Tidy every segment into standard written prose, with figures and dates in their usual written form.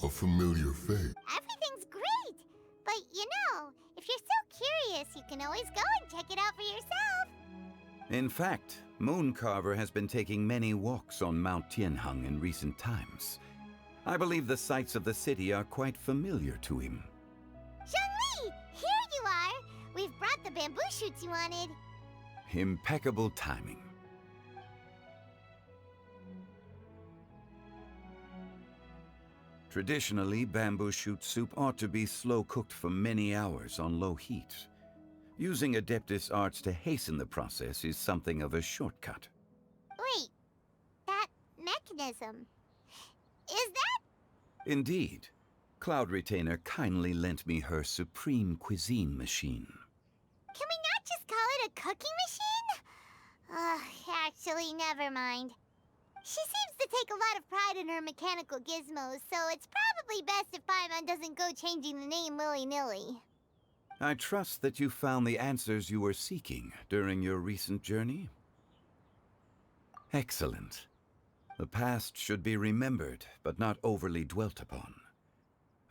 a familiar fate. Everything's great. But you know, if you're so curious, you can always go and check it out for yourself. In fact, Mooncarver has been taking many walks on Mount Tianheng in recent times. I believe the sights of the city are quite familiar to him. Zhongli, here you are. We've brought the bamboo shoots you wanted. Impeccable timing. Traditionally, bamboo shoot soup ought to be slow-cooked for many hours on low heat. Using Adeptus arts to hasten the process is something of a shortcut. Wait, that mechanism, is that? Indeed. Cloud Retainer kindly lent me her supreme cuisine machine. Can we not just call it a cooking machine? Actually, never mind. She seems to take a lot of pride in her mechanical gizmos, so it's probably best if Paimon doesn't go changing the name willy-nilly. I trust that you found the answers you were seeking during your recent journey. Excellent. The past should be remembered, but not overly dwelt upon.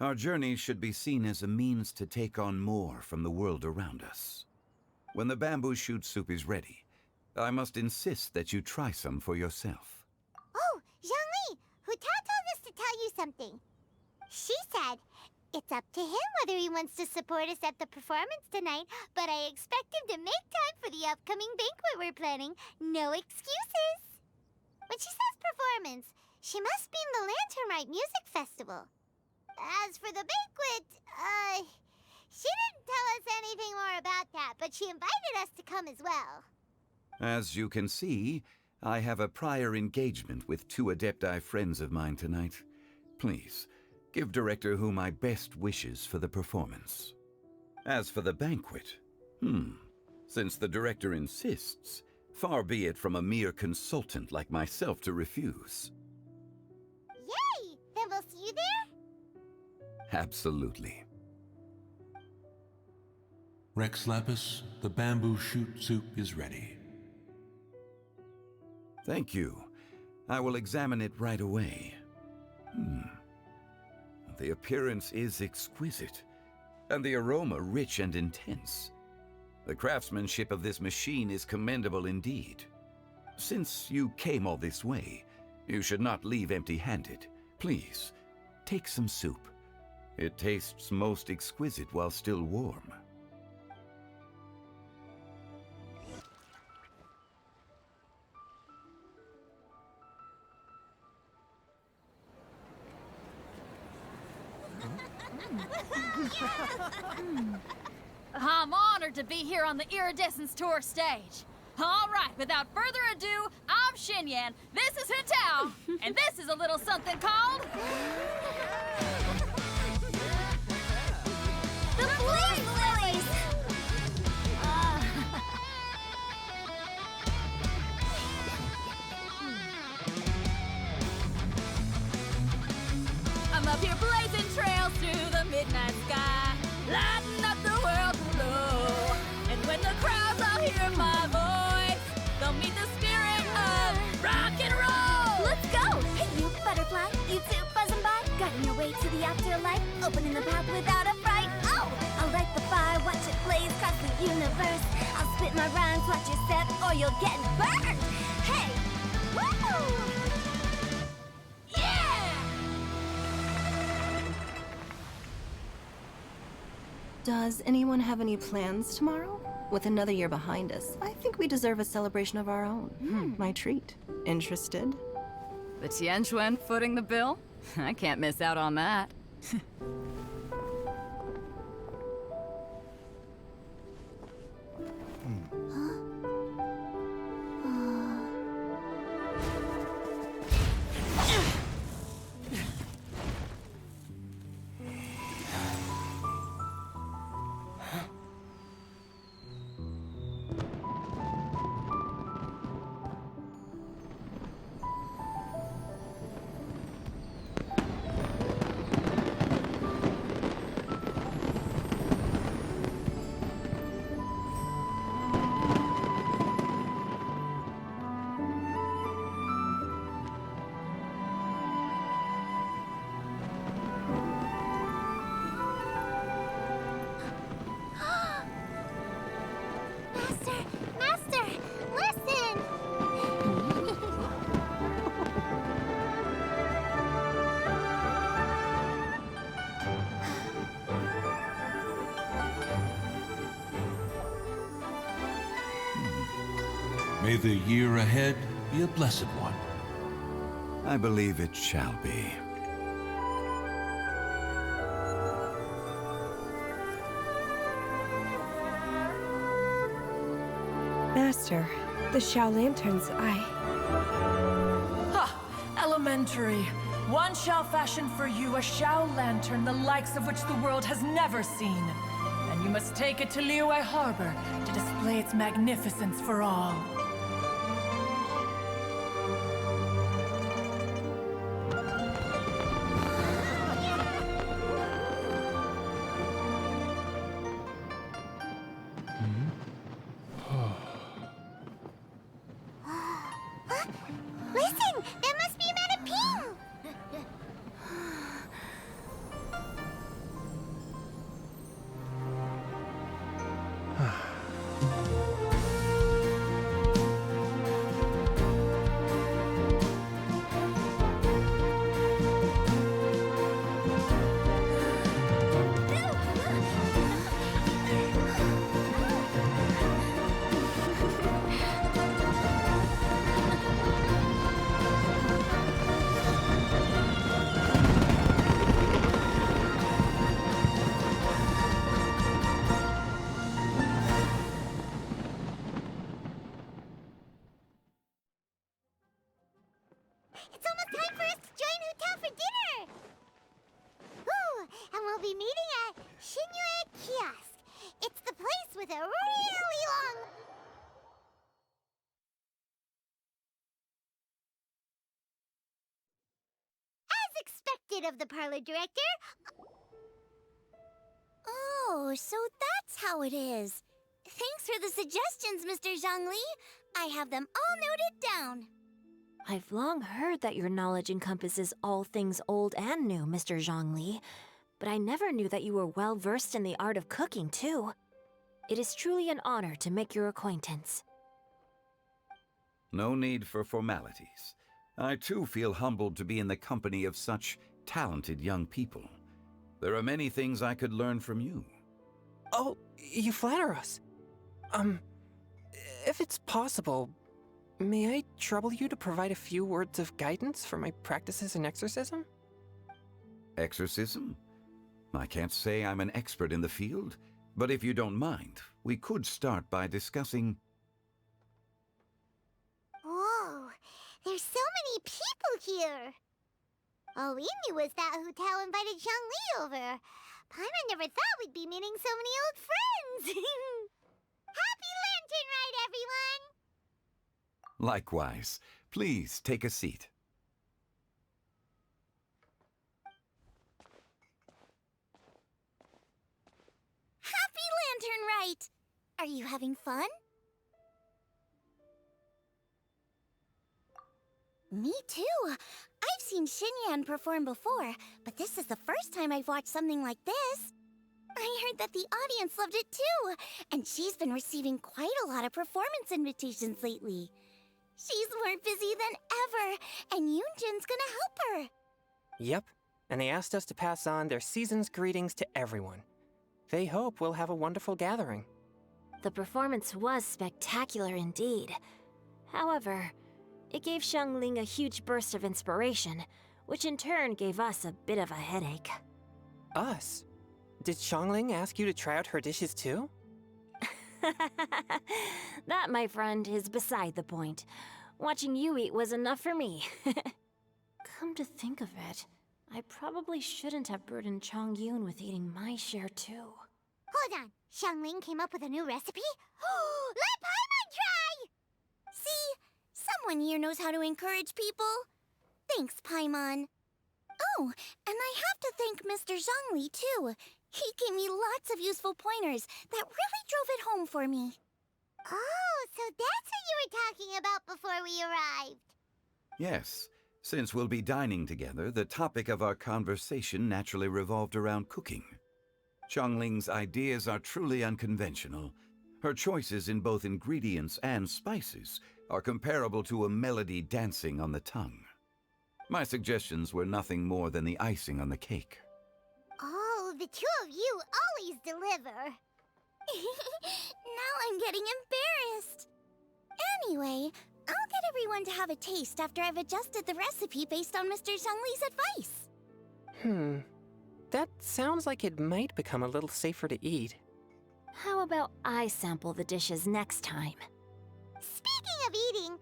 Our journey should be seen as a means to take on more from the world around us. When the bamboo shoot soup is ready, I must insist that you try some for yourself. Oh, Zhongli, Huta told us to tell you something. She said, it's up to him whether he wants to support us at the performance tonight, but I expect him to make time for the upcoming banquet we're planning. No excuses. When she says performance, she must mean the Lantern Rite Music Festival. As for the banquet, she didn't tell us anything more about that, but she invited us to come as well. As you can see, I have a prior engagement with 2 Adepti friends of mine tonight. Please, give Director Hu my best wishes for the performance. As for the banquet, since the Director insists, far be it from a mere consultant like myself to refuse. Yay! Then we'll see you there? Absolutely. Rex Lapis, the bamboo shoot soup is ready. Thank you. I will examine it right away. The appearance is exquisite, and the aroma rich and intense. The craftsmanship of this machine is commendable indeed. Since you came all this way, you should not leave empty-handed. Please, take some soup. It tastes most exquisite while still warm. I'm honored to be here on the Iridescence Tour stage. All right, without further ado, I'm Xinyan, this is Hutao, and this is a little something called... The Flame Lilies! I'm up here blazing trails through the midnight sky, lighting up the world below. And when the crowds all hear my voice, they'll meet the spirit of rock and roll. Let's go! Hey, you butterfly, you too buzzing by, guiding your way to the afterlife, opening the path without a fright. Oh! I'll light the fire, watch it blaze across the universe. I'll spit my rhymes, watch your step, or you'll get burned. Hey! Woo! Does anyone have any plans tomorrow? With another year behind us, I think we deserve a celebration of our own. My treat. Interested? The Tianquan footing the bill? I can't miss out on that. Master! Master! Listen! May the year ahead be a blessed one. I believe it shall be. Master, the Xiao lanterns, Ha! Elementary. One shall fashion for you a Xiao lantern the likes of which the world has never seen. And you must take it to Liyue Harbor to display its magnificence for all. Listen! That must be Madame Ping! It's almost time for us to join Hotel for dinner! Ooh, and we'll be meeting at Shinyue Kiosk. It's the place with a really long... As expected of the parlor director... Oh, so that's how it is. Thanks for the suggestions, Mr. Zhongli. I have them all noted down. I've long heard that your knowledge encompasses all things old and new, Mr. Zhongli, but I never knew that you were well versed in the art of cooking, too. It is truly an honor to make your acquaintance. No need for formalities. I too feel humbled to be in the company of such talented young people. There are many things I could learn from you. Oh, you flatter us. If it's possible, may I trouble you to provide a few words of guidance for my practices in exorcism? Exorcism? I can't say I'm an expert in the field, but if you don't mind, we could start by discussing... Whoa, there's so many people here. All we knew was that Hotel invited Zhongli over. Paimon never thought we'd be meeting so many old friends. Happy Lantern Ride, everyone! Likewise. Please take a seat. Happy Lantern Rite! Are you having fun? Me too. I've seen Xinyan perform before, but this is the first time I've watched something like this. I heard that the audience loved it too, and she's been receiving quite a lot of performance invitations lately. She's more busy than ever, and Yoonjin's gonna help her. Yep, and they asked us to pass on their season's greetings to everyone. They hope we'll have a wonderful gathering. The performance was spectacular indeed. However, it gave Xiangling a huge burst of inspiration, which in turn gave us a bit of a headache. Us? Did Xiangling ask you to try out her dishes too? That, my friend, is beside the point. Watching you eat was enough for me. Come to think of it, I probably shouldn't have burdened Chongyun with eating my share too. Hold on, Xiangling came up with a new recipe? Let Paimon try! See? Someone here knows how to encourage people. Thanks, Paimon. Oh, and I have to thank Mr. Zhongli, too. He gave me lots of useful pointers that really drove it home for me. Oh, so that's what you were talking about before we arrived. Yes. Since we'll be dining together, the topic of our conversation naturally revolved around cooking. Chongling's ideas are truly unconventional. Her choices in both ingredients and spices are comparable to a melody dancing on the tongue. My suggestions were nothing more than the icing on the cake. Oh, the two of you always deliver. Now I'm getting embarrassed. Anyway, I'll get everyone to have a taste after I've adjusted the recipe based on Mr. Zhongli's advice. That sounds like it might become a little safer to eat. How about I sample the dishes next time? Speaking of eating,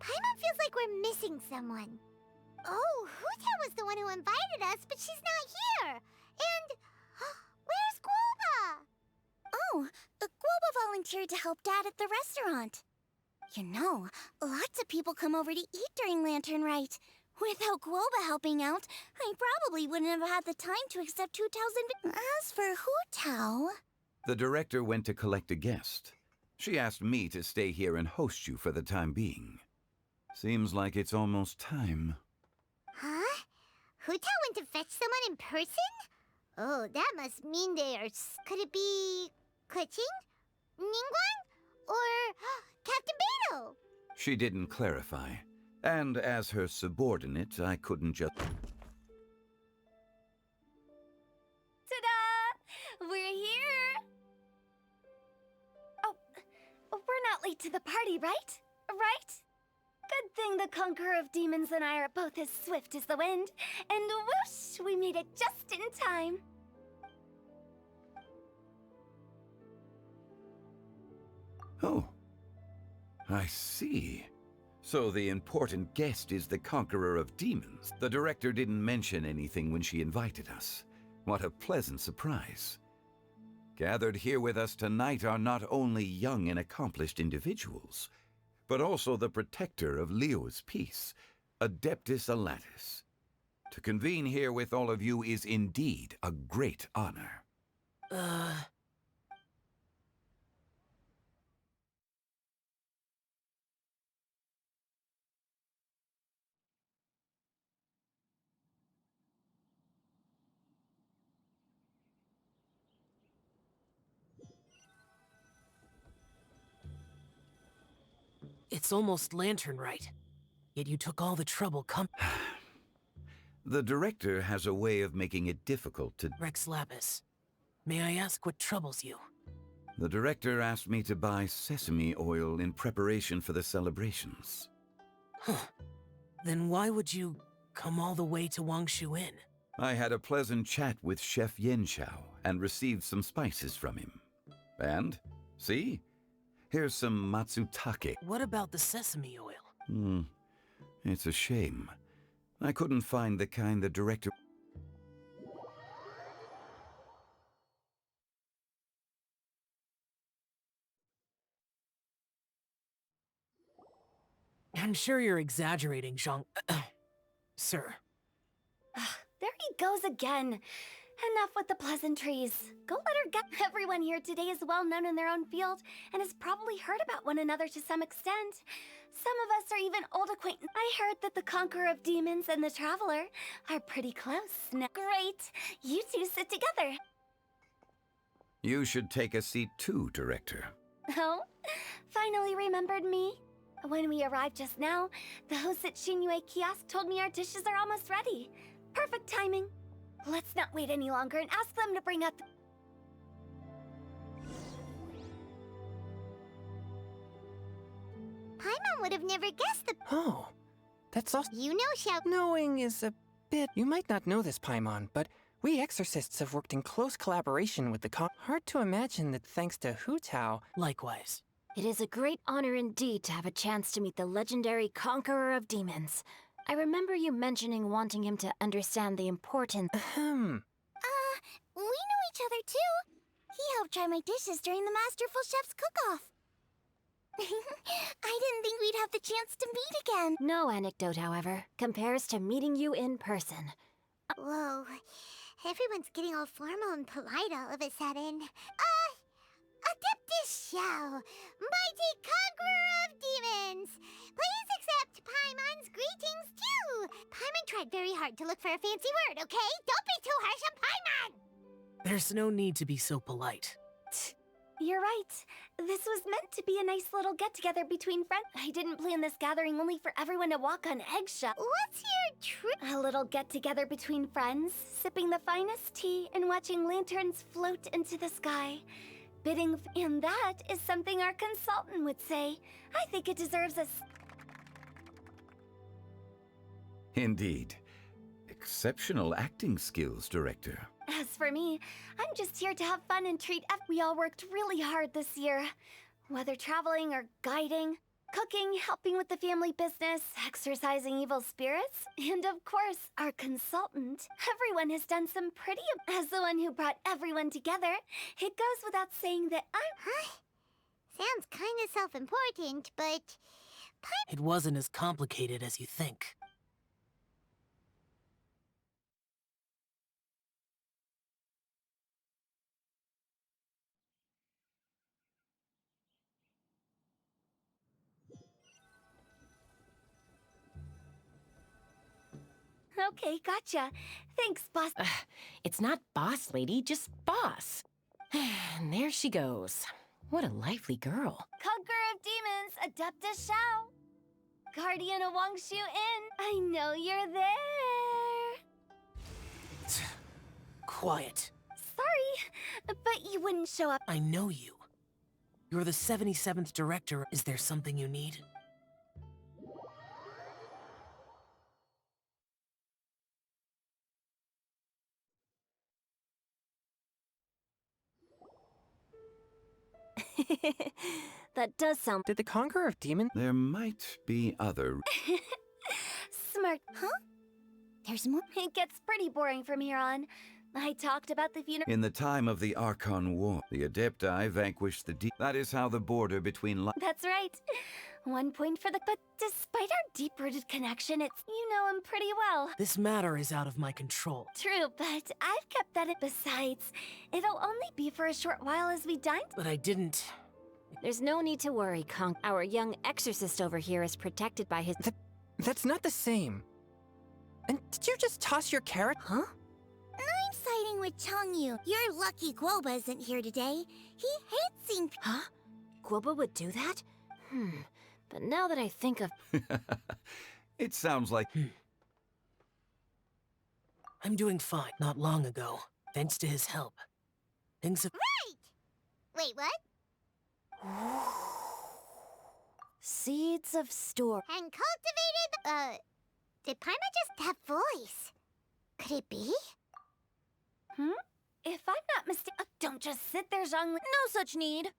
Paimon feels like we're missing someone. Oh, Huta was the one who invited us, but she's not here. And where's Guoba? Oh, Guoba volunteered to help Dad at the restaurant. You know, lots of people come over to eat during Lantern Rite. Without Guoba helping out, I probably wouldn't have had the time to accept Hu Tao's invitation. As for Hu Tao... The director went to collect a guest. She asked me to stay here and host you for the time being. Seems like it's almost time. Huh? Hu Tao went to fetch someone in person? Oh, that must mean they are... Could it be... Kuching? Ningguang? Or Captain Beidou? She didn't clarify. And as her subordinate, I couldn't just... Ta-da! We're here! Oh, we're not late to the party, right? Right? Good thing the Conqueror of Demons and I are both as swift as the wind. And whoosh, we made it just in time. Oh, I see. So the important guest is the Conqueror of Demons. The director didn't mention anything when she invited us. What a pleasant surprise. Gathered here with us tonight are not only young and accomplished individuals, but also the protector of Leo's peace, Adeptus Alatus. To convene here with all of you is indeed a great honor. It's almost Lantern Rite, yet you took all the trouble The director has a way of making it difficult to... Rex Lapis, may I ask what troubles you? The director asked me to buy sesame oil in preparation for the celebrations. Then why would you come all the way to Wangshu Inn? I had a pleasant chat with Chef Yenchao and received some spices from him. And, see? Here's some matsutake. What about the sesame oil? It's a shame. I couldn't find the kind the director... I'm sure you're exaggerating, Zhang... Sir. There he goes again. Enough with the pleasantries. Go let her get. Everyone here today is well known in their own field and has probably heard about one another to some extent. Some of us are even old acquaintances. I heard that the Conqueror of Demons and the Traveler are pretty close. Great. You two sit together. You should take a seat too, Director. Oh? Finally remembered me? When we arrived just now, the host at Shinyue Kiosk told me our dishes are almost ready. Perfect timing. Let's not wait any longer and ask them to bring up... Paimon would have never guessed the... Oh, that's also... You know, Xiao... Knowing is a bit... You might not know this, Paimon, but we exorcists have worked in close collaboration with the Hard to imagine that thanks to Hu Tao... Likewise. It is a great honor indeed to have a chance to meet the legendary Conqueror of Demons. I remember you mentioning wanting him to understand the importance... we know each other too. He helped try my dishes during the Masterful Chef's cook-off. I didn't think we'd have the chance to meet again. No anecdote, however, compares to meeting you in person. Whoa, everyone's getting all formal and polite all of a sudden. Adeptus Xiao, mighty conqueror of demons. Please accept Paimon's greetings too. Paimon tried very hard to look for a fancy word, okay? Don't be too harsh on Paimon! There's no need to be so polite. You're right. This was meant to be a nice little get-together between friends. I didn't plan this gathering only for everyone to walk on eggshells. What's your A little get-together between friends, sipping the finest tea and watching lanterns float into the sky. And that is something our consultant would say. I think it deserves a... Indeed. Exceptional acting skills, Director. As for me, I'm just here to have fun and treat we all worked really hard this year. Whether traveling or guiding, cooking, helping with the family business, exercising evil spirits, and of course, our consultant. Everyone has done some pretty... As the one who brought everyone together, it goes without saying that Sounds kinda self-important, but... It wasn't as complicated as you think. Okay, gotcha. Thanks, boss. It's not boss lady, just boss. And there she goes. What a lively girl. Conqueror of Demons, Adeptus Shao. Guardian of Wangshu Inn, I know you're there. Quiet. Sorry, but you wouldn't show up. I know you. You're the 77th director. Is there something you need? That does sound... Did the Conqueror of Demons... There might be other... Smart, huh? There's more. It gets pretty boring from here on. I talked about the funeral. In the time of the Archon War, the Adepti vanquished the That is how the border between... That's right. 1 point for the... But despite our deep-rooted connection, it's... You know him pretty well. This matter is out of my control. True, but I've kept that in. Besides, it'll only be for a short while as we dine. But I didn't... There's no need to worry, Conk. Our young exorcist over here is protected by his... That's not the same. And did you just toss your carrot? Huh? I'm siding with Changyu. You're lucky Guoba isn't here today. He hates seeing... Huh? Guoba would do that? But now that I think of... It sounds like... I'm doing fine. Not long ago, thanks to his help. Things have... Right! Wait, what? Seeds of store. And cultivated... Did Paima just have voice? Could it be? If I'm not mistaken... don't just sit there, Zhongli. No such need.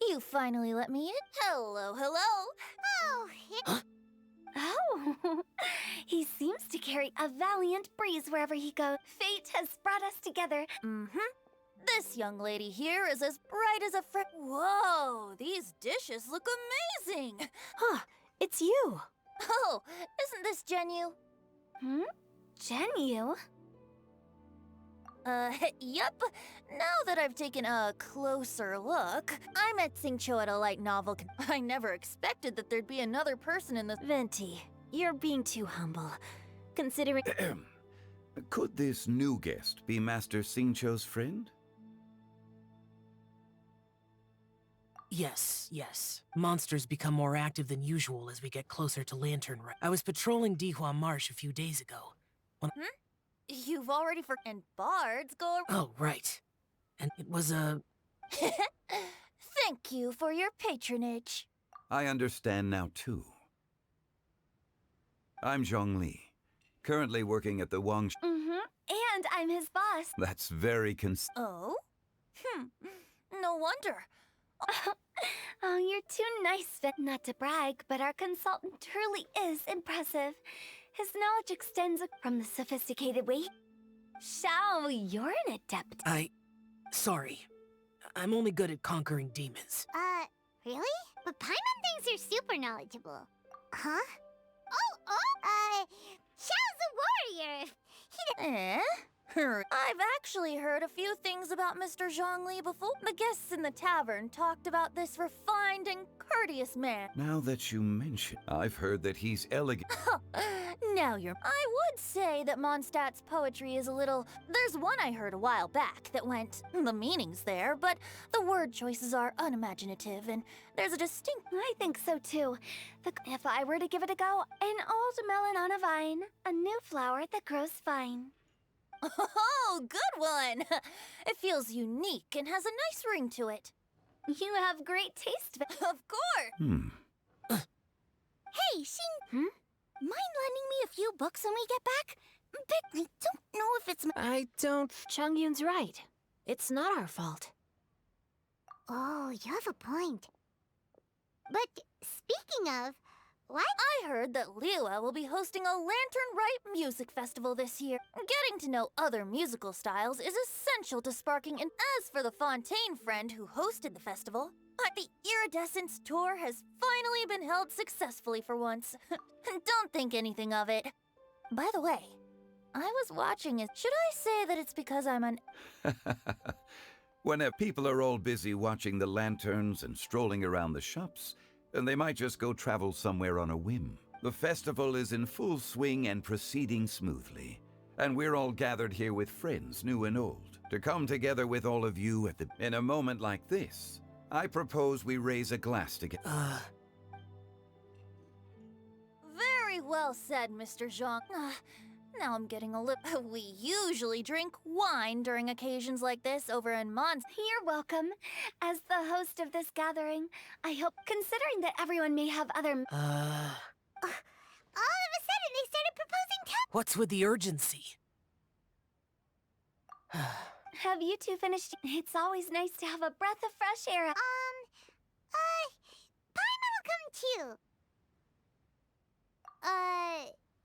You finally let me in. Hello, hello. Oh, he seems to carry a valiant breeze wherever he goes. Fate has brought us together. This young lady here is as bright as a Whoa, these dishes look amazing. Huh, it's you. Oh, isn't this Genyu? Genyu? Yup. Now that I've taken a closer look, I met Xingqiu at a light novel. I never expected that there'd be another person in the... Venti, you're being too humble. Considering... Could this new guest be Master Xingqiu's friend? Yes. Monsters become more active than usual as we get closer to Lantern Right. I was patrolling Dihua Marsh a few days ago. You've already and bards go... Oh, right. And it was a... Thank you for your patronage. I understand now, too. I'm Zhongli, currently working at the Wang... And I'm his boss. That's very Oh? No wonder. Oh, you're too nice, Fit. Not to brag, but our consultant truly is impressive. His knowledge extends from the sophisticated way. Shao, you're an adept. Sorry. I'm only good at conquering demons. Really? But Paimon thinks you're super knowledgeable. Huh? Shao's a warrior. I've actually heard a few things about Mr. Zhongli before. The guests in the tavern talked about this refined and courteous man. Now that you mention, I've heard that he's elegant. Now you're... I would say that Mondstadt's poetry is a little... There's one I heard a while back that went, the meaning's there, but the word choices are unimaginative, and there's a distinct... I think so too. If I were to give it a go, an old melon on a vine, a new flower that grows fine. Oh, good one! It feels unique and has a nice ring to it. You have great taste. Of course! Hey, Xin! Mind lending me a few books when we get back? But I don't know if it's I don't... Chongyun's right. It's not our fault. Oh, you have a point. But speaking of, what? I heard that Liwa will be hosting a Lantern-Rite music festival this year. Getting to know other musical styles is essential to sparking, and as for the Fontaine friend who hosted the festival, the Iridescence tour has finally been held successfully for once. Don't think anything of it. By the way, I was watching it. Should I say that it's because I'm an... When people are all busy watching the lanterns and strolling around the shops, and they might just go travel somewhere on a whim. The festival is in full swing and proceeding smoothly. And we're all gathered here with friends, new and old, to come together with all of you in a moment like this. I propose we raise a glass together. Very well said, Mr. Zhang. Now I'm getting a little... We usually drink wine during occasions like this over in Mons. You're welcome. As the host of this gathering, I hope, considering that everyone may have other... All of a sudden, they started proposing What's with the urgency? Have you two finished? It's always nice to have a breath of fresh air. Paimon will come too.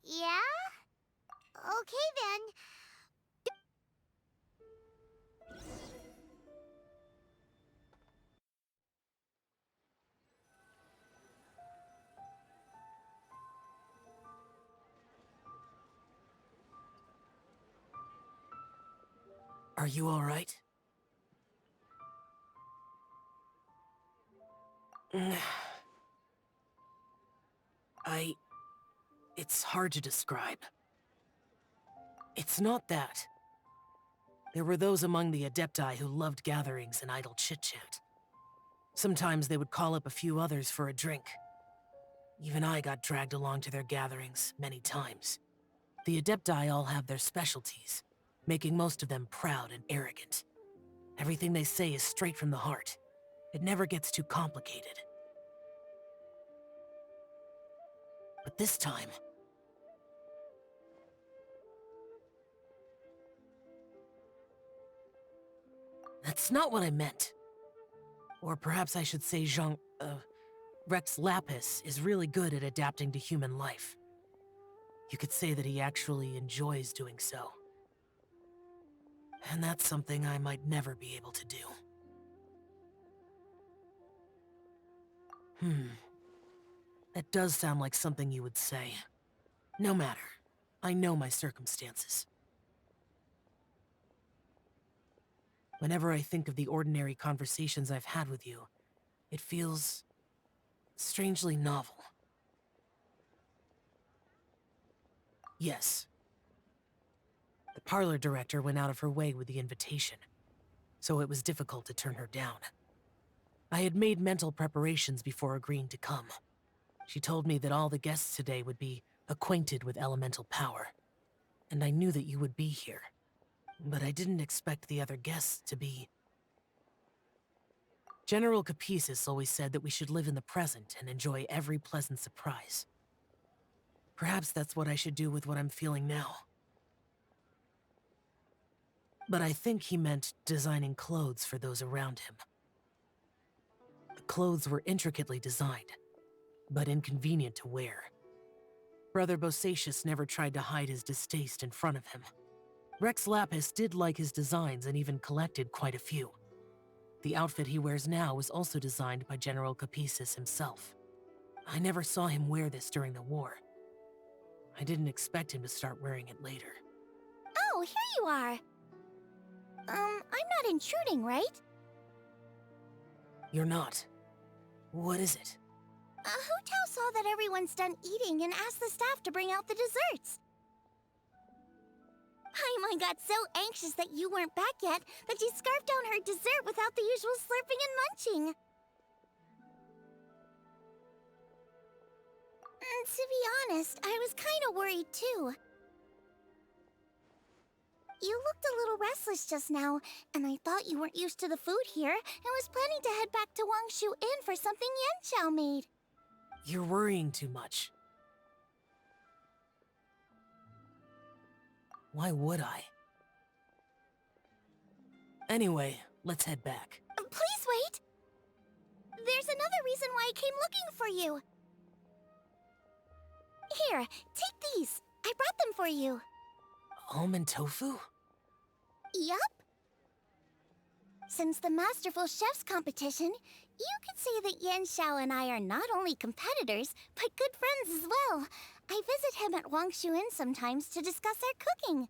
Yeah? Okay then. Are you all right? It's hard to describe. It's not that. There were those among the Adepti who loved gatherings and idle chit-chat. Sometimes they would call up a few others for a drink. Even I got dragged along to their gatherings many times. The Adepti all have their specialties, making most of them proud and arrogant. Everything they say is straight from the heart. It never gets too complicated. But this time... That's not what I meant. Or perhaps I should say Rex Lapis is really good at adapting to human life. You could say that he actually enjoys doing so. And that's something I might never be able to do. That does sound like something you would say. No matter. I know my circumstances. Whenever I think of the ordinary conversations I've had with you, it feels strangely novel. Yes. The parlor director went out of her way with the invitation, so it was difficult to turn her down. I had made mental preparations before agreeing to come. She told me that all the guests today would be acquainted with elemental power, and I knew that you would be here. But I didn't expect the other guests to be... General Capisis always said that we should live in the present and enjoy every pleasant surprise. Perhaps that's what I should do with what I'm feeling now. But I think he meant designing clothes for those around him. The clothes were intricately designed, but inconvenient to wear. Brother Bosacius never tried to hide his distaste in front of him. Rex Lapis did like his designs and even collected quite a few. The outfit he wears now was also designed by General Capisis himself. I never saw him wear this during the war. I didn't expect him to start wearing it later. Oh, here you are. I'm not intruding, right? You're not. What is it? Hu Tao saw that everyone's done eating and asked the staff to bring out the desserts. Paimon got so anxious that you weren't back yet that she scarfed down her dessert without the usual slurping and munching. To be honest, I was kind of worried too. You looked a little restless just now, and I thought you weren't used to the food here and was planning to head back to Wangshu Inn for something Yanxiao made. You're worrying too much. Why would I? Anyway, let's head back. Please wait! There's another reason why I came looking for you. Here, take these. I brought them for you. Almond tofu? Yup. Since the Masterful Chef's competition, you could say that Yanxiao and I are not only competitors, but good friends as well. I visit him at Wangshu Inn sometimes to discuss our cooking.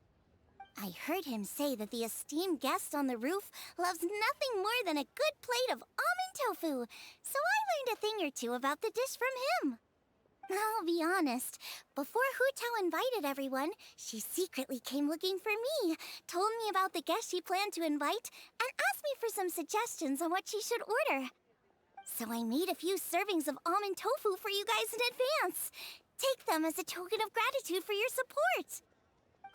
I heard him say that the esteemed guest on the roof loves nothing more than a good plate of almond tofu, so I learned a thing or two about the dish from him. I'll be honest, before Hu Tao invited everyone, she secretly came looking for me, told me about the guests she planned to invite, and asked me for some suggestions on what she should order. So I made a few servings of almond tofu for you guys in advance. Take them as a token of gratitude for your support.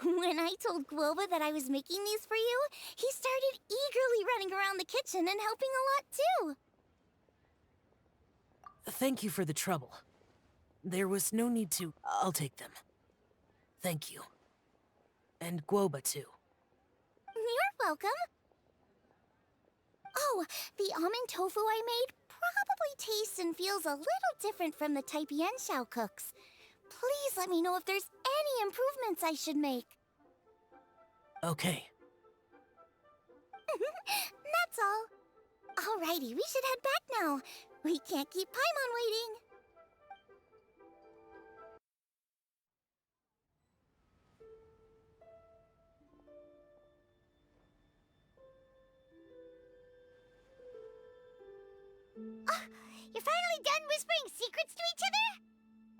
When I told Guoba that I was making these for you, he started eagerly running around the kitchen and helping a lot too. Thank you for the trouble. There was no need to... I'll take them. Thank you. And Guoba, too. You're welcome. Oh, the almond tofu I made probably tastes and feels a little different from the type Yanxiao cooks. Please let me know if there's any improvements I should make. Okay. That's all. Alrighty, we should head back now. We can't keep Paimon waiting. You're finally done whispering secrets to each other?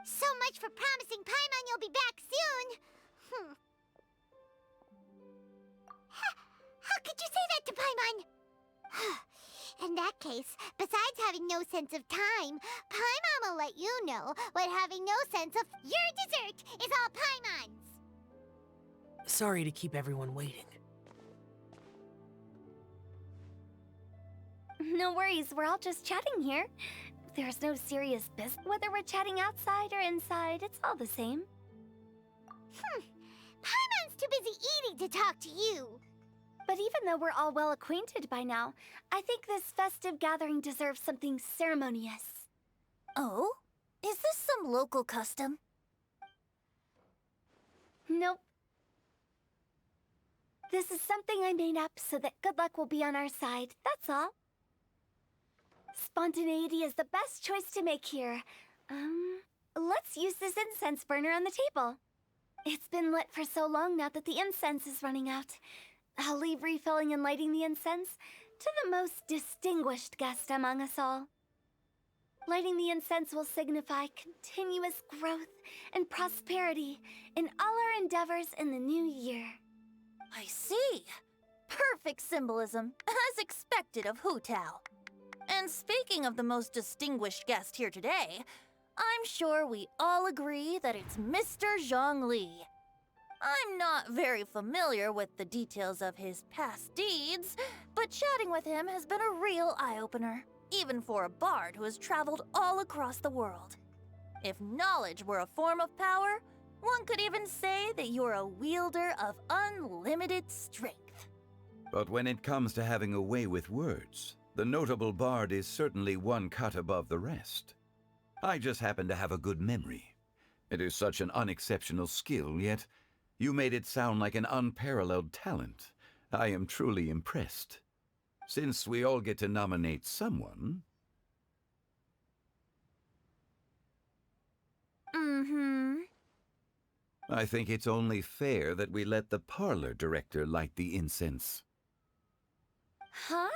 So much for promising Paimon you'll be back soon. How could you say that to Paimon? In that case, besides having no sense of time, Paimon will let you know what having no sense of your dessert is all Paimon's. Sorry to keep everyone waiting. No worries, we're all just chatting here. There's no serious business. Whether we're chatting outside or inside, it's all the same. Paimon's too busy eating to talk to you. But even though we're all well acquainted by now, I think this festive gathering deserves something ceremonious. Oh? Is this some local custom? Nope. This is something I made up so that good luck will be on our side, that's all. Spontaneity is the best choice to make here. Let's use this incense burner on the table. It's been lit for so long now that the incense is running out. I'll leave refilling and lighting the incense to the most distinguished guest among us all. Lighting the incense will signify continuous growth and prosperity in all our endeavors in the new year. I see. Perfect symbolism, as expected of Hu Tao. And speaking of the most distinguished guest here today, I'm sure we all agree that it's Mr. Zhongli. I'm not very familiar with the details of his past deeds, but chatting with him has been a real eye-opener, even for a bard who has traveled all across the world. If knowledge were a form of power, one could even say that you're a wielder of unlimited strength. But when it comes to having a way with words, the notable bard is certainly one cut above the rest. I just happen to have a good memory. It is such an unexceptional skill, yet you made it sound like an unparalleled talent. I am truly impressed. Since we all get to nominate someone... I think it's only fair that we let the parlor director light the incense. Huh?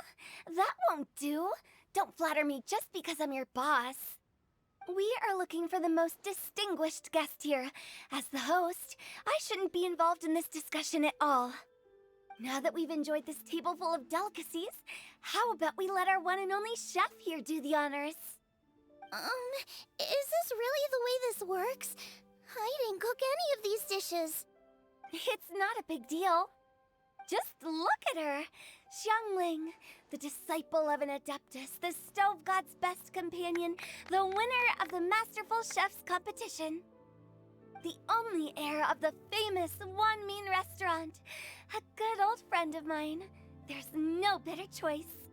That won't do. Don't flatter me just because I'm your boss. We are looking for the most distinguished guest here. As the host, I shouldn't be involved in this discussion at all. Now that we've enjoyed this table full of delicacies, how about we let our one and only chef here do the honors? Is this really the way this works? I didn't cook any of these dishes. It's not a big deal. Just look at her. Xiangling, the disciple of an adeptus, the stove god's best companion, the winner of the Masterful Chef's competition. The only heir of the famous One Mean restaurant. A good old friend of mine. There's no better choice.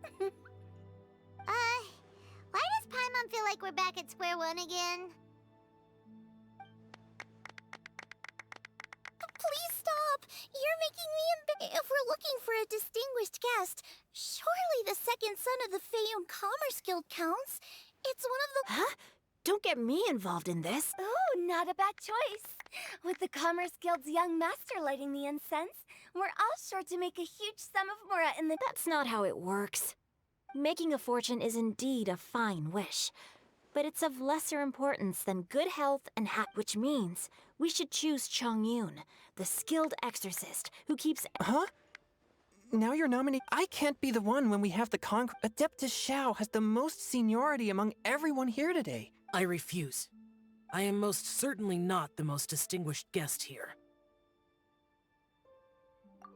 Why does Paimon feel like we're back at square one again? Please stop! You're making me If we're looking for a distinguished guest, surely the second son of the Feiyun Commerce Guild counts. It's one of the... Huh? Don't get me involved in this. Oh, not a bad choice. With the Commerce Guild's young master lighting the incense, we're all sure to make a huge sum of mora in the... That's not how it works. Making a fortune is indeed a fine wish, but it's of lesser importance than good health and which means we should choose Chongyun, the skilled exorcist who keeps... Huh? Now you're nominating... I can't be the one when we have the Adeptus Xiao has the most seniority among everyone here today. I refuse. I am most certainly not the most distinguished guest here.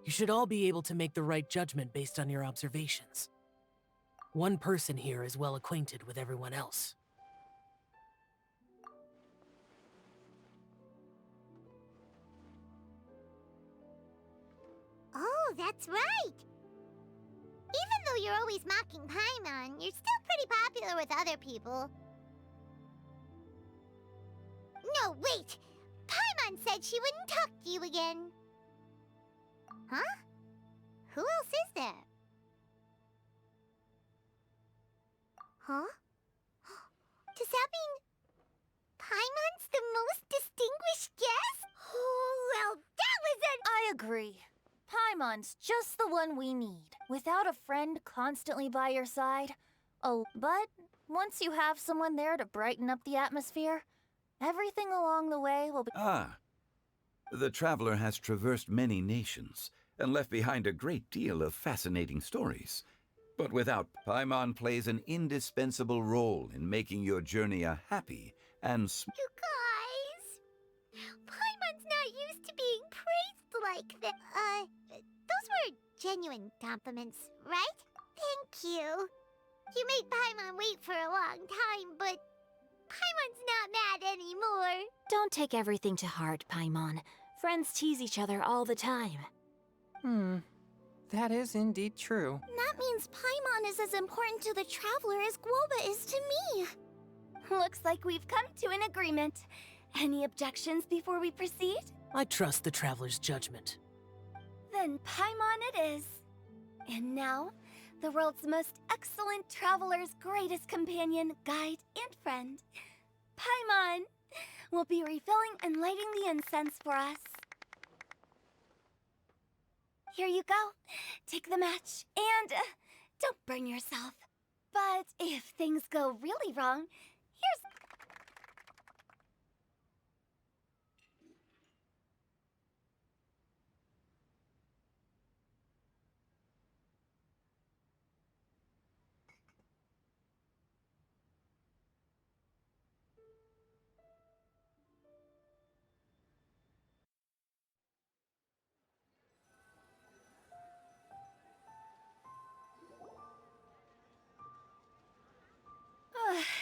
You should all be able to make the right judgment based on your observations. One person here is well acquainted with everyone else. Oh, that's right! Even though you're always mocking Paimon, you're still pretty popular with other people. No, wait! Paimon said she wouldn't talk to you again. Huh? Who else is there? Huh? Does that mean Paimon's the most distinguished guest? Oh, well, that was an... I agree. Paimon's just the one we need. Without a friend constantly by your side. Oh, but once you have someone there to brighten up the atmosphere, everything along the way will be... Ah. The traveler has traversed many nations and left behind a great deal of fascinating stories. But without Paimon plays an indispensable role in making your journey a happy and... You guys! Paimon's not used to being praised like that. Those were genuine compliments, right? Thank you. You made Paimon wait for a long time, but Paimon's not mad anymore. Don't take everything to heart, Paimon. Friends tease each other all the time. That is indeed true. That means Paimon is as important to the traveler as Guoba is to me. Looks like we've come to an agreement. Any objections before we proceed? I trust the traveler's judgment. Then Paimon it is. And now, the world's most excellent traveler's greatest companion, guide, and friend, Paimon, will be refilling and lighting the incense for us. Here you go. Take the match, and don't burn yourself. But if things go really wrong, here's...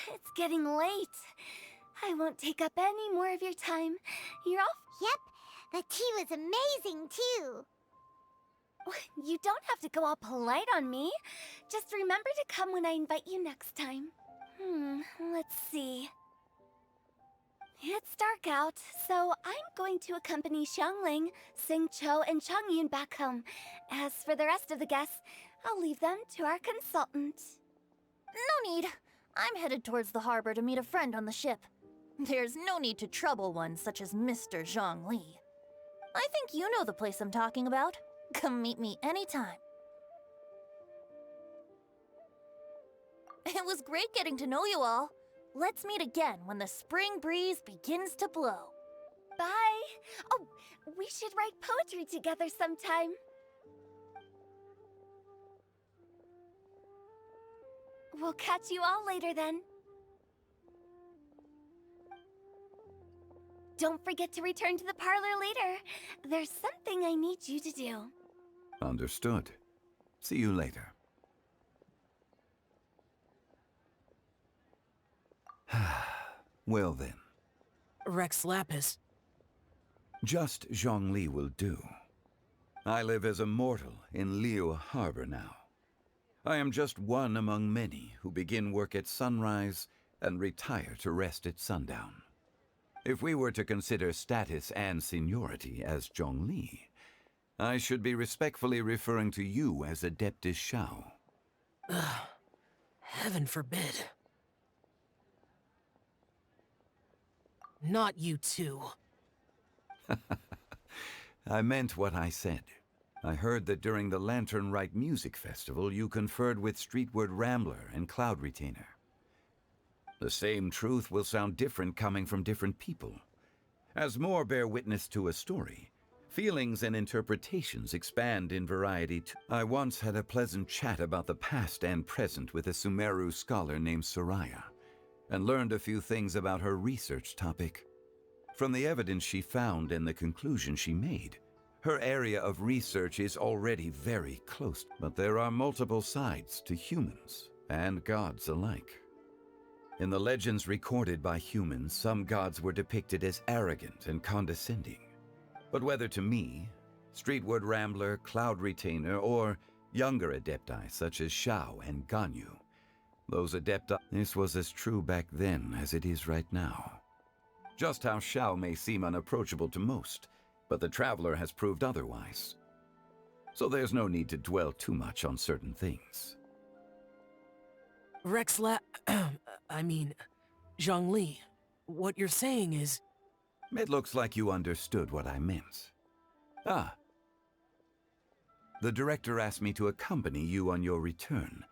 It's getting late. I won't take up any more of your time. You're off. Yep, the tea was amazing, too. You don't have to go all polite on me. Just remember to come when I invite you next time. Let's see. It's dark out, so I'm going to accompany Xiangling, Xingqiu, and Chongyun back home. As for the rest of the guests, I'll leave them to our consultant. No need. I'm headed towards the harbor to meet a friend on the ship. There's no need to trouble one such as Mr. Zhongli. I think you know the place I'm talking about. Come meet me anytime. It was great getting to know you all. Let's meet again when the spring breeze begins to blow. Bye! Oh, we should write poetry together sometime. We'll catch you all later then. Don't forget to return to the parlor later. There's something I need you to do. Understood. See you later. Well then. Rex Lapis. Just Zhongli will do. I live as a mortal in Liu Harbor now. I am just one among many who begin work at sunrise and retire to rest at sundown. If we were to consider status and seniority as Zhongli, I should be respectfully referring to you as Adeptus Shao. Heaven forbid. Not you too. I meant what I said. I heard that during the Lantern Rite Music Festival, you conferred with Streetward Rambler and Cloud Retainer. The same truth will sound different coming from different people. As more bear witness to a story, feelings and interpretations expand in variety too. I once had a pleasant chat about the past and present with a Sumeru scholar named Soraya, and learned a few things about her research topic. From the evidence she found and the conclusion she made, her area of research is already very close, but there are multiple sides to humans and gods alike. In the legends recorded by humans, some gods were depicted as arrogant and condescending. But whether to me, Streetward Rambler, Cloud Retainer, or younger adepti such as Shao and Ganyu, those adepti, this was as true back then as it is right now. Just how Shao may seem unapproachable to most, but the Traveler has proved otherwise. So there's no need to dwell too much on certain things. Zhongli, what you're saying is... It looks like you understood what I meant. Ah. The director asked me to accompany you on your return,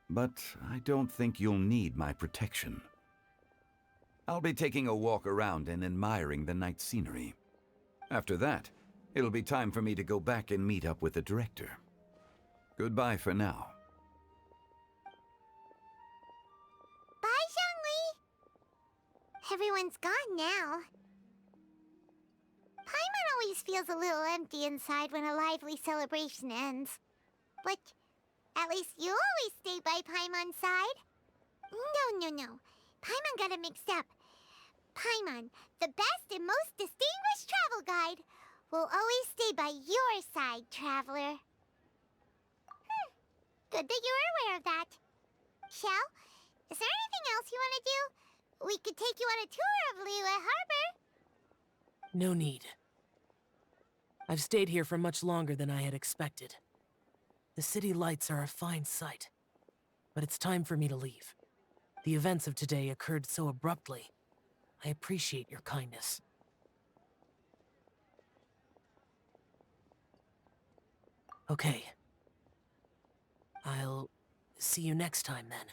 but I don't think you'll need my protection. I'll be taking a walk around and admiring the night scenery. After that, it'll be time for me to go back and meet up with the director. Goodbye for now. Bye, Zhongli! Everyone's gone now. Paimon always feels a little empty inside when a lively celebration ends. But at least you always stay by Paimon's side. No. Paimon got it mixed up. Paimon, the best and most distinguished travel guide, will always stay by your side, Traveler. Good that you're aware of that. Shao, is there anything else you want to do? We could take you on a tour of Liyue Harbor. No need. I've stayed here for much longer than I had expected. The city lights are a fine sight, but it's time for me to leave. The events of today occurred so abruptly. I appreciate your kindness. Okay. I'll see you next time then.